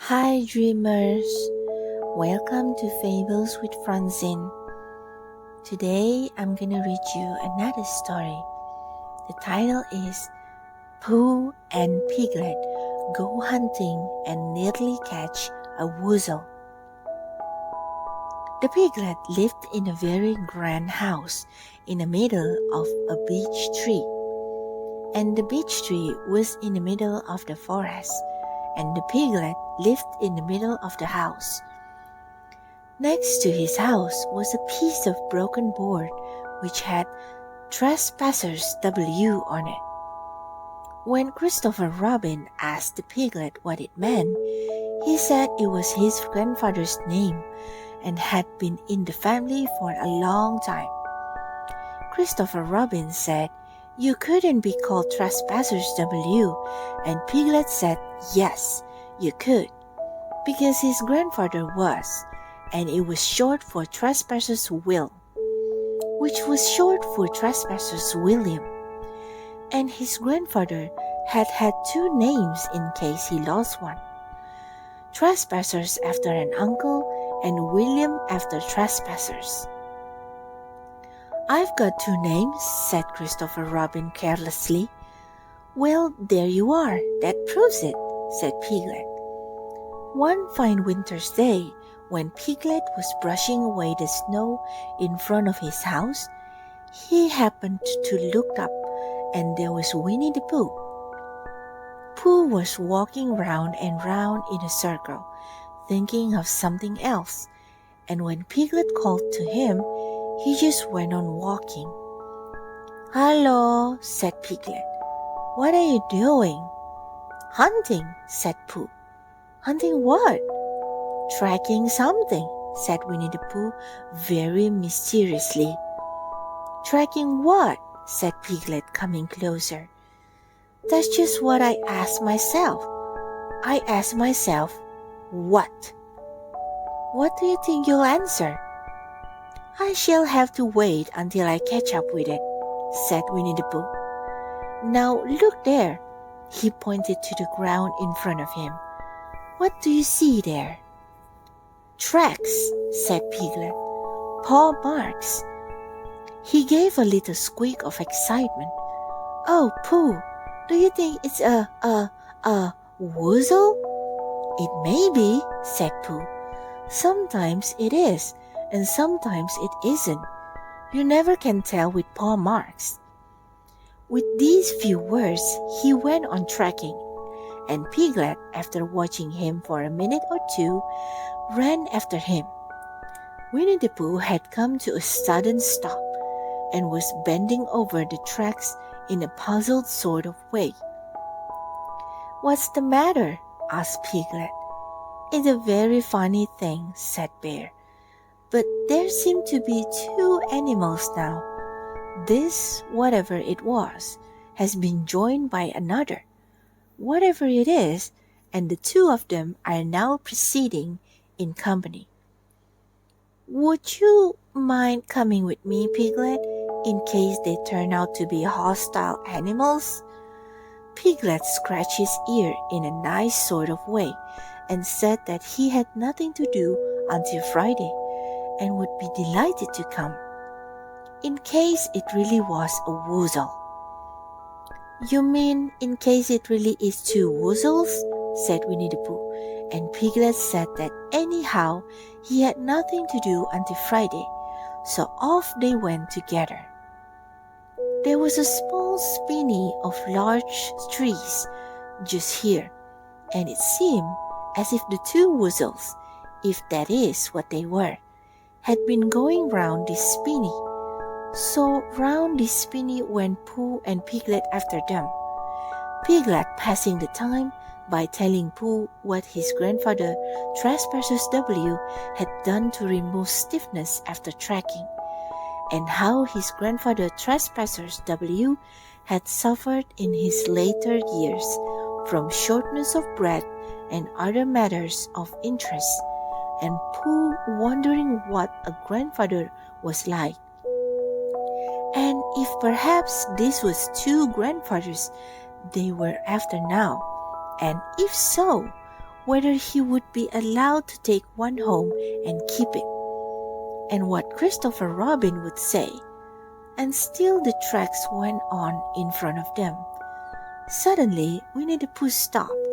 Hi dreamers, welcome to Fables with Francine. Today I'm gonna read you another story. The title is Pooh and Piglet Go Hunting and Nearly Catch a Woozle. The piglet lived in a very grand house in the middle of a beech tree. And the beech tree was in the middle of the forest, and the piglet lived in the middle of the house. Next to his house was a piece of broken board which had Trespassers W on it. When Christopher Robin asked the piglet what it meant, he said it was his grandfather's name and had been in the family for a long time. Christopher Robin said, "You couldn't be called Trespassers W," and Piglet said, "Yes, you could, because his grandfather was, and it was short for Trespassers Will, which was short for Trespassers William. And his grandfather had two names in case he lost one. Trespassers after an uncle and William after Trespassers. "I've got two names," said Christopher Robin carelessly. "Well, there you are, that proves it," said Piglet. One fine winter's day, when Piglet was brushing away the snow in front of his house, he happened to look up, and there was Winnie the Pooh. Pooh was walking round and round in a circle, thinking of something else, and when Piglet called to him, he just went on walking. "Hello," said Piglet. "What are you doing?" "Hunting," said Pooh. "Hunting what?" "Tracking something," said Winnie the Pooh very mysteriously. "Tracking what?" said Piglet, coming closer. "That's just what I asked myself. I asked myself, what? What do you think you'll answer?" "I shall have to wait until I catch up with it," said Winnie the Pooh. "Now look there." He pointed to the ground in front of him. "What do you see there?" "Tracks," said Piglet. "Paw marks." He gave a little squeak of excitement. "Oh, Pooh, do you think it's a woozle?" "It may be," said Pooh. "Sometimes it is, and sometimes it isn't. You never can tell with paw marks." With these few words, he went on tracking, and Piglet, after watching him for a minute or two, ran after him. Winnie the Pooh had come to a sudden stop and was bending over the tracks in a puzzled sort of way. "What's the matter?" asked Piglet. "It's a very funny thing," said Bear. "But there seem to be two animals now. This, whatever it was, has been joined by another, whatever it is, and the two of them are now proceeding in company. Would you mind coming with me, Piglet, in case they turn out to be hostile animals?" Piglet scratched his ear in a nice sort of way and said that he had nothing to do until Friday and would be delighted to come, in case it really was a woozle. "You mean in case it really is two woozles?" said Winnie the Pooh, and Piglet said that anyhow he had nothing to do until Friday, so off they went together. There was a small spinney of large trees just here, and it seemed as if the two woozles, if that is what they were, had been going round this spinney. So round this spinney went Pooh and Piglet after them, Piglet passing the time by telling Pooh what his grandfather Trespassers W had done to remove stiffness after tracking, and how his grandfather Trespassers W had suffered in his later years from shortness of breath and other matters of interest, and Pooh wondering what a grandfather was like, and if perhaps this was two grandfathers they were after now, and if so, whether he would be allowed to take one home and keep it, and what Christopher Robin would say. And still the tracks went on in front of them. Suddenly, Winnie the Pooh stopped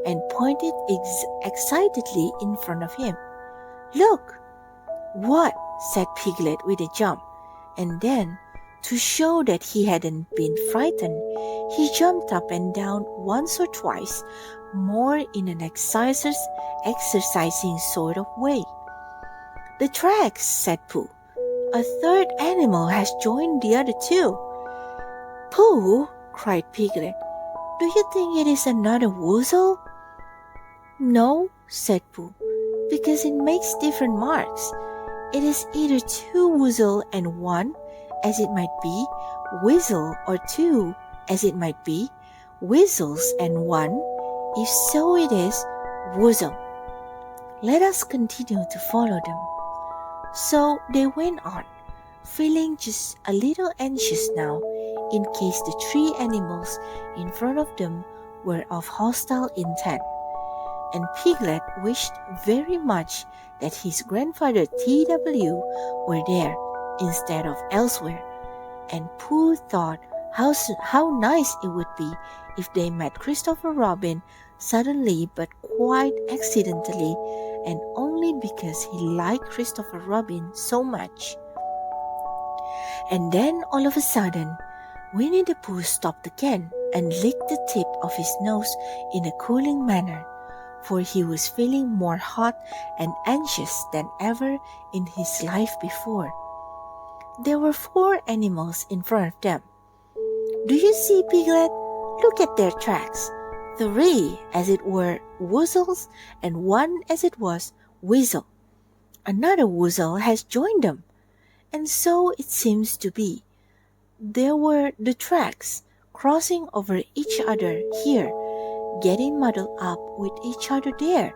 and pointed excitedly in front of him. "Look!" "What?" said Piglet with a jump, and then, to show that he hadn't been frightened, he jumped up and down once or twice more in an exercising sort of way. "The tracks," said Pooh. "A third animal has joined the other two." "Pooh!" cried Piglet. "Do you think it is another Woozle?" "No," said Pooh, "because it makes different marks. It is either two Woozle and one, as it might be, Weasel, or two, as it might be, Weasels and one. If so it is, Woozle. Let us continue to follow them." So they went on, feeling just a little anxious now in case the three animals in front of them were of hostile intent. And Piglet wished very much that his grandfather T.W. were there instead of elsewhere, and Pooh thought how nice it would be if they met Christopher Robin suddenly but quite accidentally, and only because he liked Christopher Robin so much. And then all of a sudden, Winnie the Pooh stopped again and licked the tip of his nose in a cooling manner, for he was feeling more hot and anxious than ever in his life before. There were 4 animals in front of them. "Do you see, Piglet? Look at their tracks. 3, as it were, Woozles, and 1 as it was, Weasel. Another Woozle has joined them. And so it seems to be. There were the tracks, crossing over each other here, getting muddled up with each other there,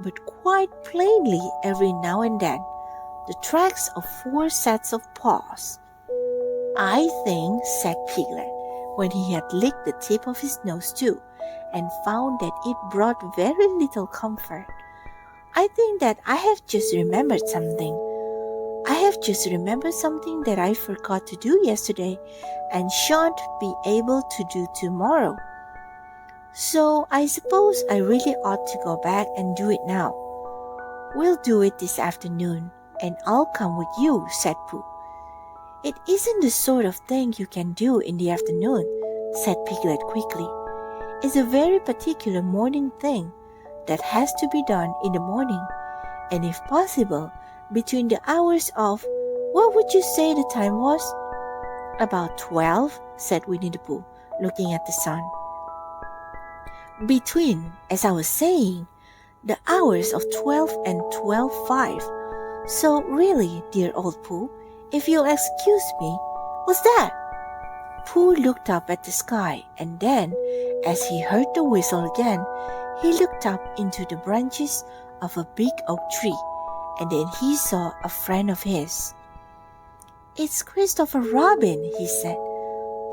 but quite plainly every now and then, the tracks of 4 sets of paws." "I think," said Piglet, when he had licked the tip of his nose too, and found that it brought very little comfort, "I think that I have just remembered something. I have just remembered something that I forgot to do yesterday and shan't be able to do tomorrow. So I suppose I really ought to go back and do it now." "We'll do it this afternoon, and I'll come with you," said Pooh. "It isn't the sort of thing you can do in the afternoon," said Piglet quickly. "It's a very particular morning thing that has to be done in the morning, and if possible, between the hours of— what would you say the time was?" "About 12, said Winnie the Pooh, looking at the sun. "Between, as I was saying, the hours of 12 and 12:05. So really, dear old Pooh, if you'll excuse me— what's that?" Pooh looked up at the sky, and then, as he heard the whistle again, he looked up into the branches of a big oak tree, and then he saw a friend of his. "It's Christopher Robin," he said.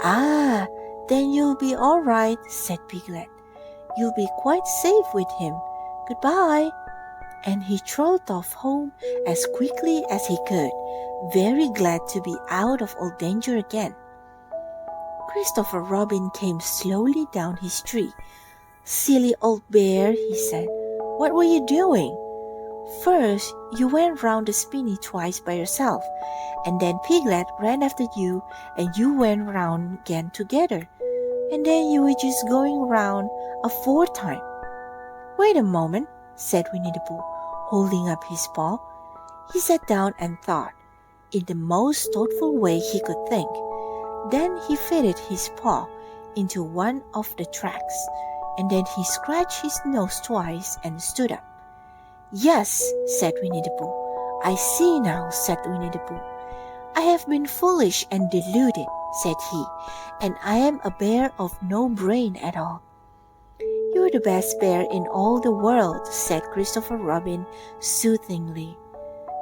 "Ah, then you'll be all right," said Piglet. "You'll be quite safe with him. Goodbye." And he trotted off home as quickly as he could, very glad to be out of all danger again. Christopher Robin came slowly down his tree. "Silly old bear," he said. "What were you doing? First, you went round the spinney twice by yourself, and then Piglet ran after you, and you went round again together, and then you were just going round a 4th time." "Wait a moment," said Winnie the Pooh, holding up his paw. He sat down and thought, in the most thoughtful way he could think. Then he fitted his paw into one of the tracks, and then he scratched his nose twice and stood up. "Yes," said Winnie the Pooh. "I see now," said Winnie the Pooh. "I have been foolish and deluded," said he, "and I am a bear of no brain at all." "You're the best bear in all the world," said Christopher Robin soothingly.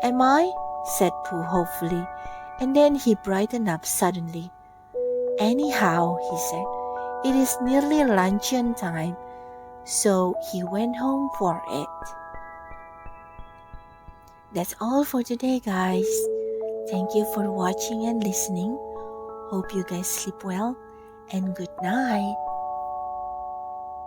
"Am I?" said Pooh hopefully, and then he brightened up suddenly. "Anyhow," he said, "it is nearly luncheon time. so he went home for it. That's all for today, guys. Thank you for watching and listening. Hope you guys sleep well, and good night.